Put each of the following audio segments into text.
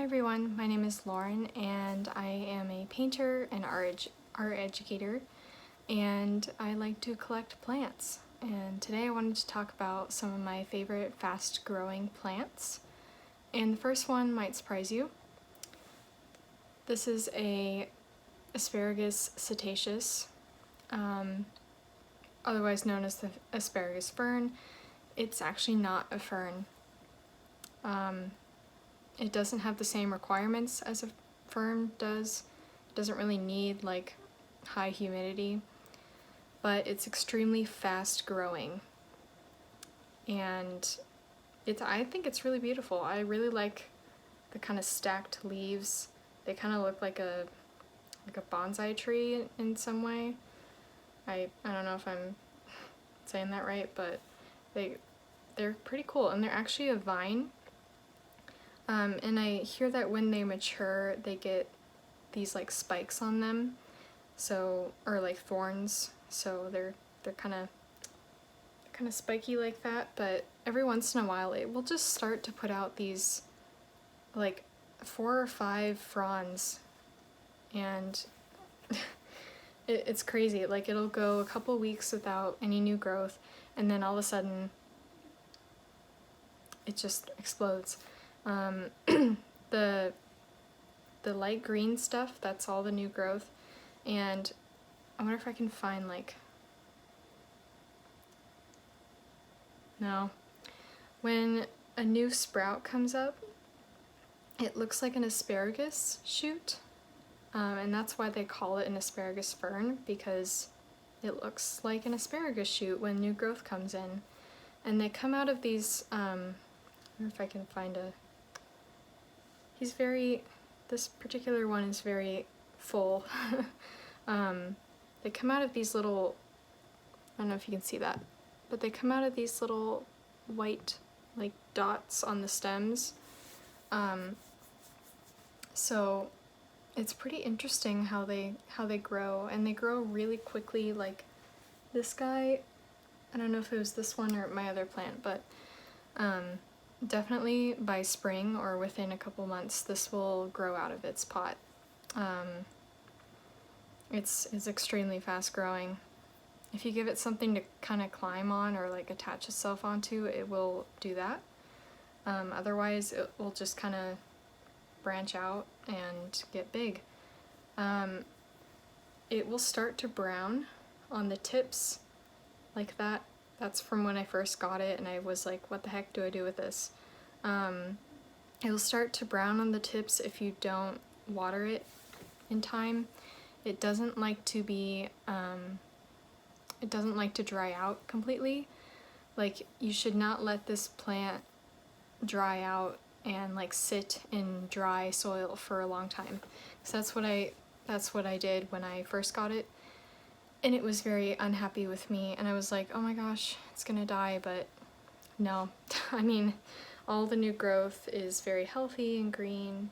everyone, my name is Lauren and I am a painter and art educator, and I like to collect plants. And today I wanted to talk about some of my favorite fast growing plants. And the first one might surprise you. This is a Asparagus setaceus, otherwise known as the asparagus fern. It's actually not a fern. It doesn't have the same requirements as a fern does. It doesn't really need like high humidity, but it's extremely fast growing. And I think it's really beautiful. I really like the kind of stacked leaves. They kind of look like a bonsai tree in some way. I don't know if I'm saying that right, but they're pretty cool, and they're actually a vine. And I hear that when they mature, they get these like spikes on them, so, or like thorns, so they're kind of spiky like that. But every once in a while, it will just start to put out these like 4 or 5 fronds, and it's crazy. Like, it'll go a couple weeks without any new growth, and then all of a sudden, it just explodes. The light green stuff, that's all the new growth. And I wonder if I can find like, no. When a new sprout comes up, it looks like an asparagus shoot. And that's why they call it an asparagus fern, because it looks like an asparagus shoot when new growth comes in. And they come out of these, I wonder if I can find this particular one is very full. They come out of these little, I don't know if you can see that, but they come out of these little white like dots on the stems. So it's pretty interesting how they grow, and they grow really quickly. Like this guy, I don't know if it was this one or my other plant, but definitely by spring or within a couple months, this will grow out of its pot. It's extremely fast growing. If you give it something to kind of climb on or like attach itself onto, it will do that. Otherwise, it will just kind of branch out and get big. It will start to brown on the tips like that. That's from when I first got it, and I was like, what the heck do I do with this? It'll start to brown on the tips if you don't water it in time. It doesn't like to be, it doesn't like to dry out completely. Like, you should not let this plant dry out and like sit in dry soil for a long time. So that's what I did when I first got it. And it was very unhappy with me, and I was like, oh my gosh, it's gonna die, but no. I mean, all the new growth is very healthy and green.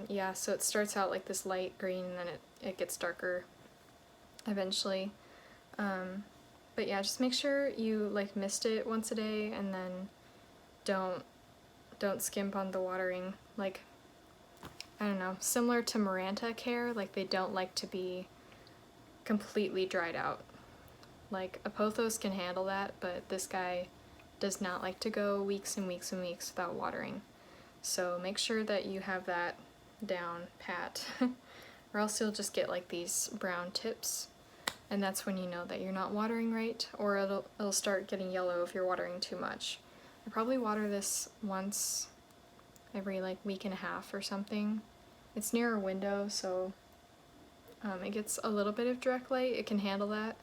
Yeah, so it starts out like this light green, and then it gets darker eventually. But yeah, just make sure you like mist it once a day, and then don't skimp on the watering. Like, I don't know, similar to Maranta care, like they don't like to be completely dried out. Like, Apothos can handle that, but this guy does not like to go weeks and weeks and weeks without watering. So make sure that you have that down pat, or else you'll just get like these brown tips, and that's when you know that you're not watering right, or it'll start getting yellow if you're watering too much. I probably water this once every like week and a half or something. It's near a window, so it gets a little bit of direct light. It can handle that,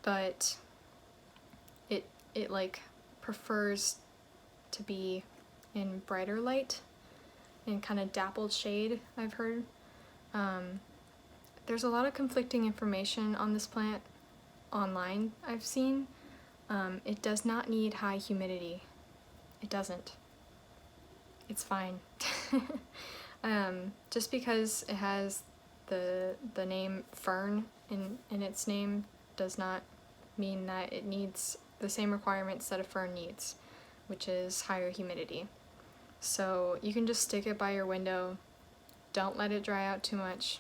but it like prefers to be in brighter light, in kind of dappled shade, I've heard. There's a lot of conflicting information on this plant online I've seen. It does not need high humidity. It doesn't. It's fine. Just because it has the name fern in its name does not mean that it needs the same requirements that a fern needs, which is higher humidity. So you can just stick it by your window. Don't let it dry out too much.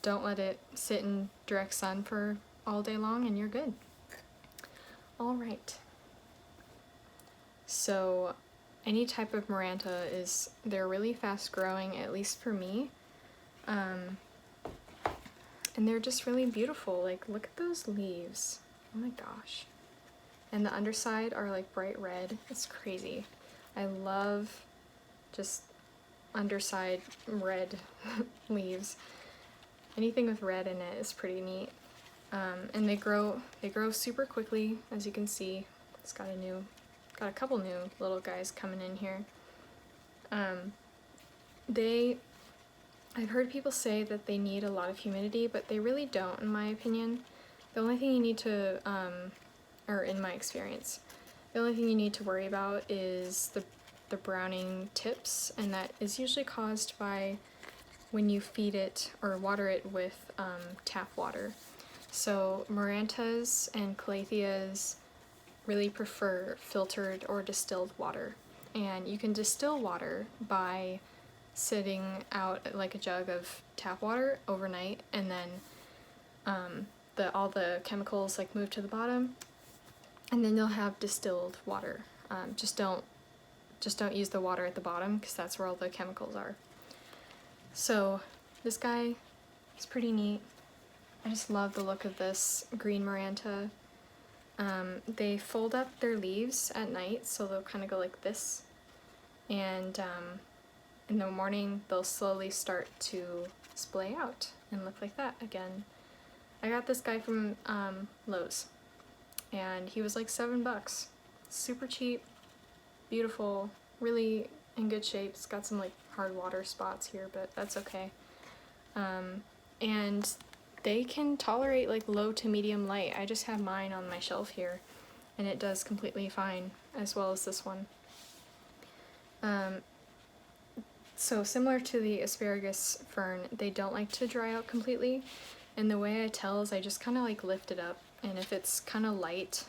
Don't let it sit in direct sun for all day long and you're good. All right. So any type of Maranta they're really fast growing, at least for me. And they're just really beautiful. Like, look at those leaves. Oh my gosh. And the underside are like bright red. It's crazy. I love just underside red leaves. Anything with red in it is pretty neat. And they grow super quickly, as you can see. It's got a couple new little guys coming in here. I've heard people say that they need a lot of humidity, but they really don't, in my opinion. The only thing you need to, or in my experience, the only thing you need to worry about is the browning tips, and that is usually caused by when you feed it or water it with tap water. So Marantas and Calatheas really prefer filtered or distilled water, and you can distill water by sitting out like a jug of tap water overnight, and then all the chemicals like move to the bottom, and then you'll have distilled water. Just don't use the water at the bottom, because that's where all the chemicals are. So this guy is pretty neat. I just love the look of this green Maranta. They fold up their leaves at night, so they'll kind of go like this, and in the morning they'll slowly start to splay out and look like that again. I got this guy from Lowe's, and he was like $7. Super cheap, beautiful, really in good shape. It's got some like hard water spots here, but that's okay. And they can tolerate like low to medium light. I just have mine on my shelf here, and it does completely fine, as well as this one. So similar to the asparagus fern, they don't like to dry out completely, and the way I tell is I just kind of like lift it up, and if it's kind of light,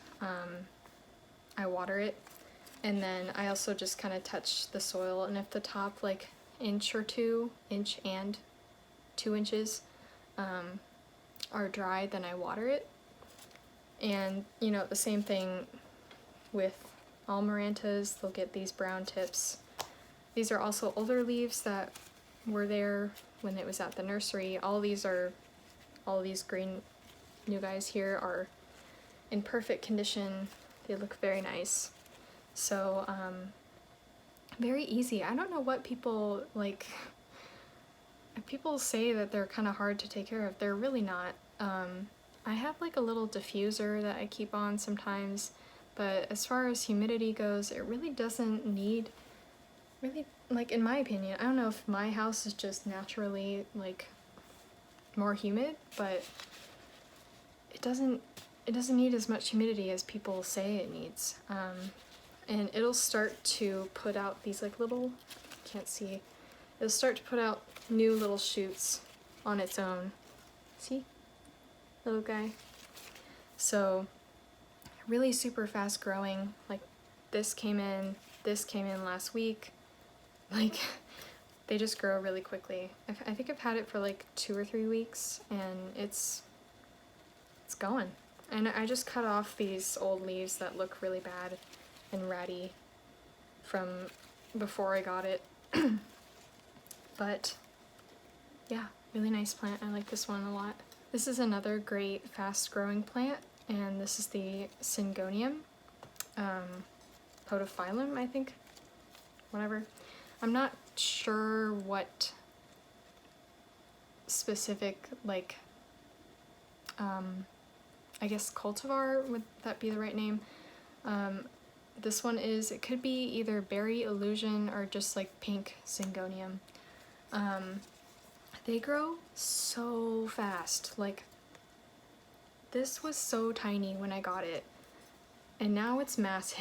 I water it, and then I also just kind of touch the soil, and if the top like inch and 2 inches are dry, then I water it. And you know, the same thing with all Marantas, they'll get these brown tips. These are also older leaves that were there when it was at the nursery. All these green new guys here are in perfect condition. They look very nice. So very easy. I don't know what people like. People say that they're kind of hard to take care of. They're really not. I have like a little diffuser that I keep on sometimes, but as far as humidity goes, it really doesn't need, really, like in my opinion, I don't know if my house is just naturally like more humid, but it doesn't need as much humidity as people say it needs. And it'll start to put out these like little, can't see, it'll start to put out new little shoots on its own. See? Little guy. So really super fast growing. Like this came in last week. Like they just grow really quickly. I think I've had it for like 2 or 3 weeks, and it's going. And I just cut off these old leaves that look really bad and ratty from before I got it. But yeah, really nice plant. I like this one a lot. This is another great fast growing plant, and this is the Syngonium, podophyllum, I think, whatever. I'm not sure what specific, like, I guess cultivar, would that be the right name? This one is, it could be either berry illusion or just like pink Syngonium. They grow so fast. Like, this was so tiny when I got it, and now it's massive.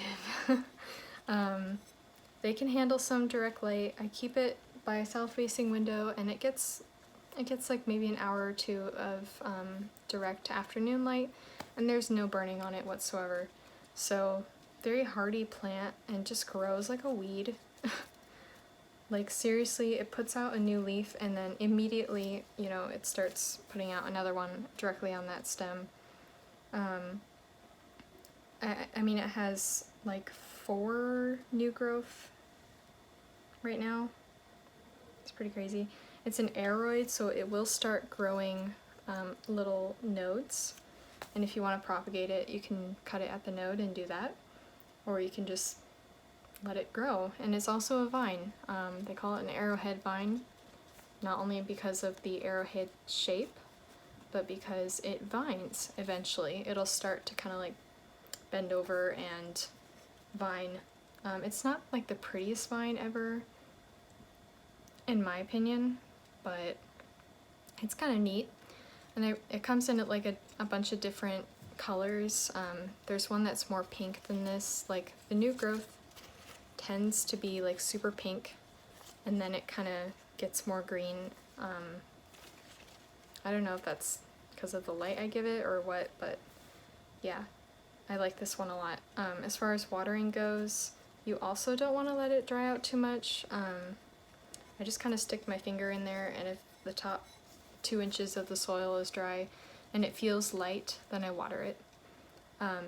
They can handle some direct light. I keep it by a south-facing window, and it gets like maybe an hour or 2 of direct afternoon light, and there's no burning on it whatsoever. So very hardy plant and just grows like a weed. Like seriously, it puts out a new leaf and then immediately, you know, it starts putting out another one directly on that stem. I mean, it has like 4 new growth right now. It's pretty crazy. It's an aroid, so it will start growing little nodes. And if you want to propagate it, you can cut it at the node and do that. Or you can just let it grow. And it's also a vine. They call it an arrowhead vine, not only because of the arrowhead shape, but because it vines eventually. It'll start to kind of like bend over and vine. It's not like the prettiest vine ever, in my opinion, but it's kind of neat. And it comes in at like a bunch of different colors. There's one that's more pink than this. Like the new growth tends to be like super pink, and then it kind of gets more green. I don't know if that's because of the light I give it or what, but yeah, I like this one a lot. As far as watering goes, you also don't want to let it dry out too much. I just kind of stick my finger in there, and if the top 2 inches of the soil is dry and it feels light, then I water it.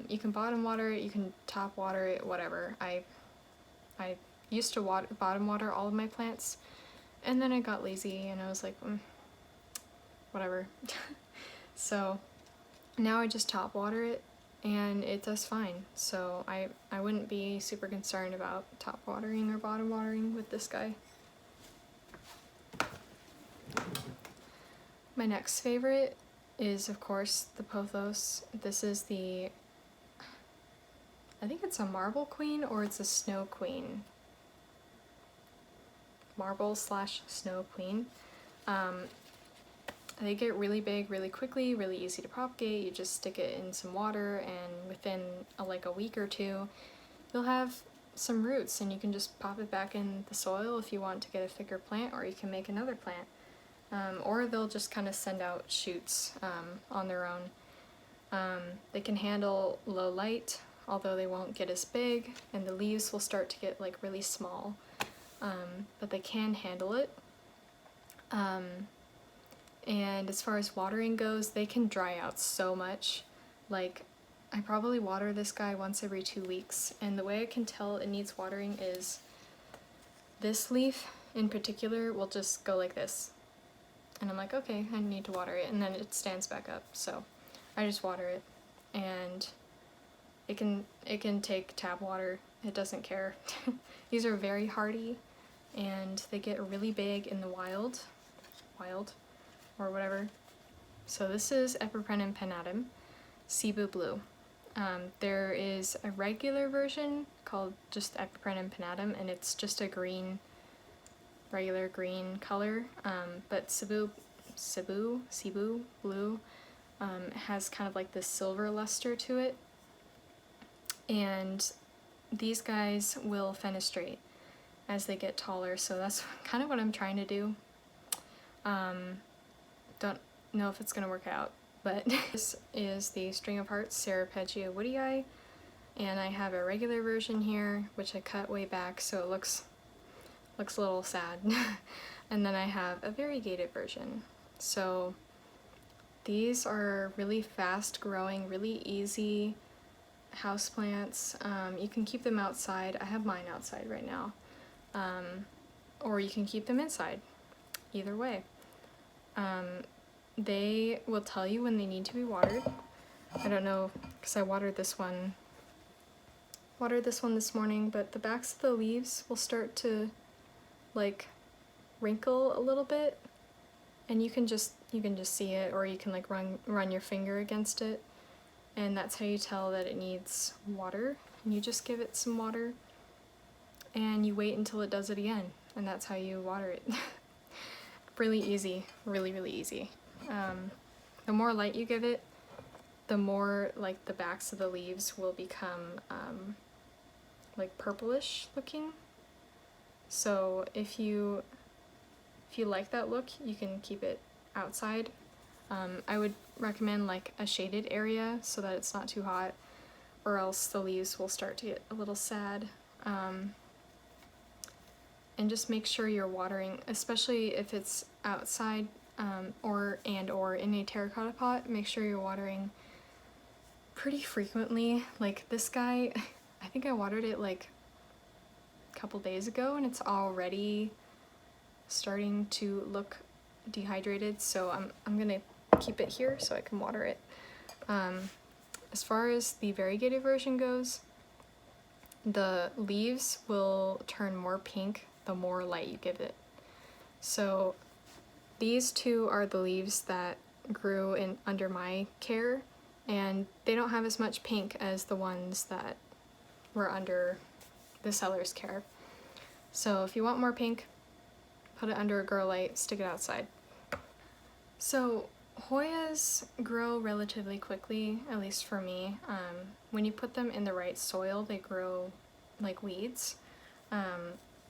You can bottom water it, you can top water it, whatever. I used to bottom water all of my plants, and then I got lazy and I was like, whatever. So now I just top water it and it does fine. So I wouldn't be super concerned about top watering or bottom watering with this guy. My next favorite is, of course, the pothos. This is I think it's a marble queen or it's a snow queen. Marble/snow queen. They get really big really quickly, really easy to propagate. You just stick it in some water, and within like a week or 2, you'll have some roots, and you can just pop it back in the soil if you want to get a thicker plant, or you can make another plant. Or they'll just kind of send out shoots on their own. They can handle low light, although they won't get as big, and the leaves will start to get like really small, but they can handle it. And as far as watering goes, they can dry out so much. Like, I probably water this guy once every 2 weeks, and the way I can tell it needs watering is this leaf in particular will just go like this. And I'm like, okay, I need to water it, and then it stands back up. So I just water it, and it can take tap water. It doesn't care. These are very hardy, and they get really big in the wild or whatever. So this is Epipremnum pinnatum, Cebu blue. There is a regular version called just Epipremnum pinnatum, and it's just a regular green color, but Cebu blue has kind of like this silver luster to it, and these guys will fenestrate as they get taller, so that's kind of what I'm trying to do. Don't know if it's gonna work out, but this is the String of Hearts Ceropegia woodii, and I have a regular version here, which I cut way back so it looks a little sad. And then I have a variegated version. So these are really fast growing, really easy houseplants. You can keep them outside. I have mine outside right now. Or you can keep them inside. Either way. They will tell you when they need to be watered. I don't know, because I watered this one this morning, but the backs of the leaves will start to like wrinkle a little bit, and you can just see it, or you can like run your finger against it, and that's how you tell that it needs water. And you just give it some water and you wait until it does it again, and that's how you water it. Really easy, really easy. The more light you give it, the more like the backs of the leaves will become like purplish looking. So if you like that look, you can keep it outside. I would recommend like a shaded area so that it's not too hot, or else the leaves will start to get a little sad. And just make sure you're watering, especially if it's outside or in a terracotta pot, make sure you're watering pretty frequently. Like this guy, I think I watered it like a couple days ago and it's already starting to look dehydrated, so I'm gonna keep it here so I can water it. As far as the variegated version goes, the leaves will turn more pink the more light you give it. So these two are the leaves that grew in under my care, and they don't have as much pink as the ones that were under the seller's care. So if you want more pink, put it under a grow light, stick it outside. So Hoyas grow relatively quickly, at least for me. When you put them in the right soil, they grow like weeds.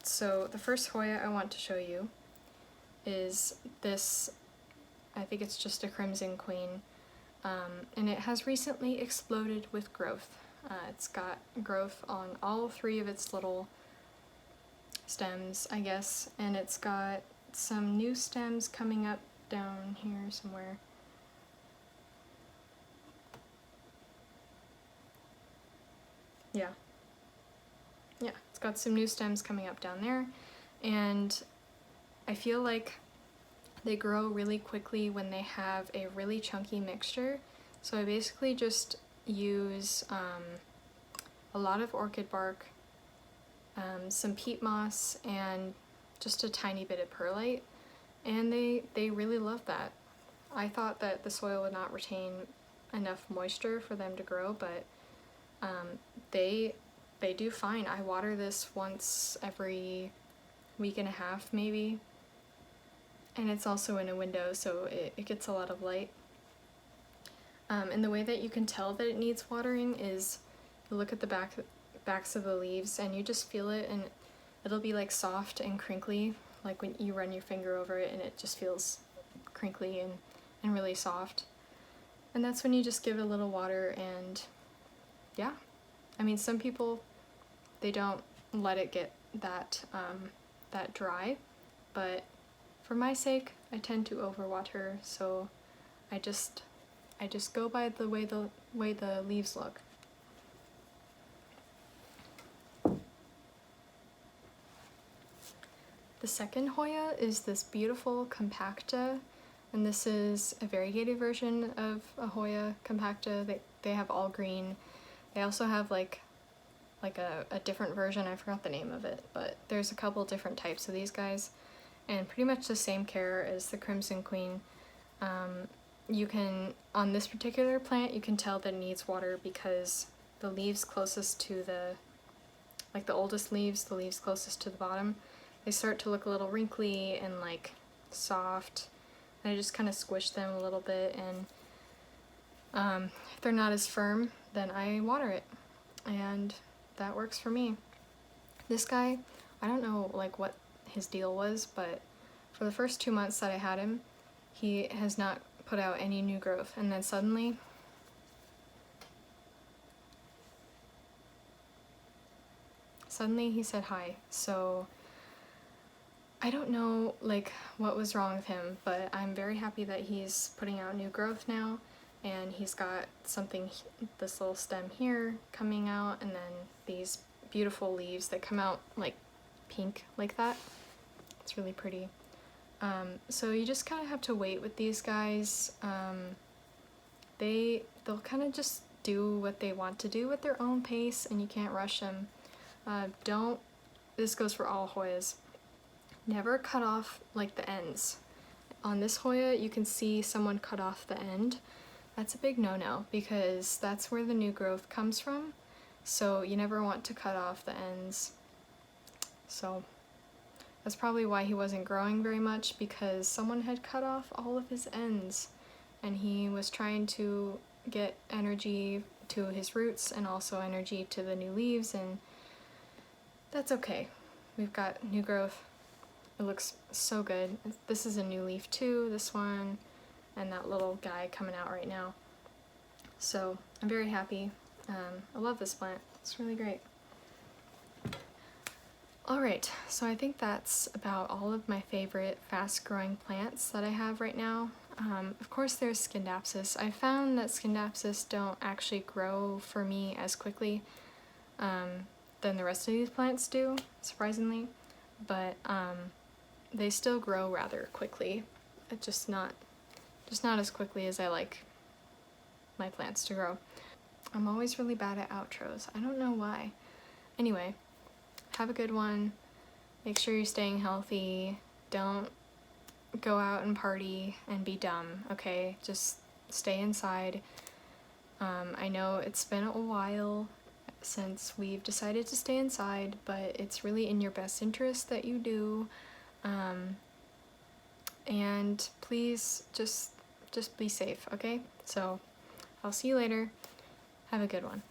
So the first Hoya I want to show you is this, I think it's just a Crimson Queen, and it has recently exploded with growth. It's got growth on all three of its little stems, I guess, and it's got some new stems coming up down here somewhere. Yeah, it's got some new stems coming up down there, and I feel like they grow really quickly when they have a really chunky mixture. So I basically just use a lot of orchid bark, some peat moss, and just a tiny bit of perlite, and they really love that. I thought that the soil would not retain enough moisture for them to grow, but they do fine. I water this once every week and a half maybe, and it's also in a window, so it gets a lot of light. And the way that you can tell that it needs watering is you look at the backs of the leaves and you just feel it, and it'll be like soft and crinkly, like when you run your finger over it and it just feels crinkly and really soft. And that's when you just give it a little water, and yeah. I mean, some people, they don't let it get that dry, but for my sake, I tend to overwater, so I just go by the way the leaves look. The second Hoya is this beautiful Compacta, and this is a variegated version of a Hoya Compacta. They have all green. They also have like a different version, I forgot the name of it, but there's a couple different types of these guys, and pretty much the same care as the Crimson Queen. You can, on this particular plant, you can tell that it needs water because the leaves closest to the oldest leaves, the leaves closest to the bottom, they start to look a little wrinkly and like soft, and I just kind of squish them a little bit, and if they're not as firm, then I water it, and that works for me. This guy, I don't know like what his deal was, but for the first 2 months that I had him, he has not put out any new growth, and then suddenly he said hi. So I don't know like what was wrong with him, but I'm very happy that he's putting out new growth now, and he's got something, this little stem here coming out, and then these beautiful leaves that come out like pink like that. It's really pretty. So you just kind of have to wait with these guys. They'll kind of just do what they want to do at their own pace, and you can't rush them. This goes for all Hoyas, never cut off like the ends. On this Hoya, you can see someone cut off the end. That's a big no-no because that's where the new growth comes from. So you never want to cut off the ends. So that's probably why he wasn't growing very much, because someone had cut off all of his ends, and he was trying to get energy to his roots and also energy to the new leaves, and that's okay. We've got new growth. It looks so good. This is a new leaf too, this one, and that little guy coming out right now. So I'm very happy. I love this plant. It's really great. Alright, so I think that's about all of my favorite fast-growing plants that I have right now. Of course there's Scindapsus. I found that Scindapsus don't actually grow for me as quickly than the rest of these plants do, surprisingly, but they still grow rather quickly. It's just not as quickly as I like my plants to grow. I'm always really bad at outros. I don't know why. Anyway, have a good one. Make sure you're staying healthy. Don't go out and party and be dumb, okay? Just stay inside. I know it's been a while since we've decided to stay inside, but it's really in your best interest that you do. And please just be safe, okay? So I'll see you later. Have a good one.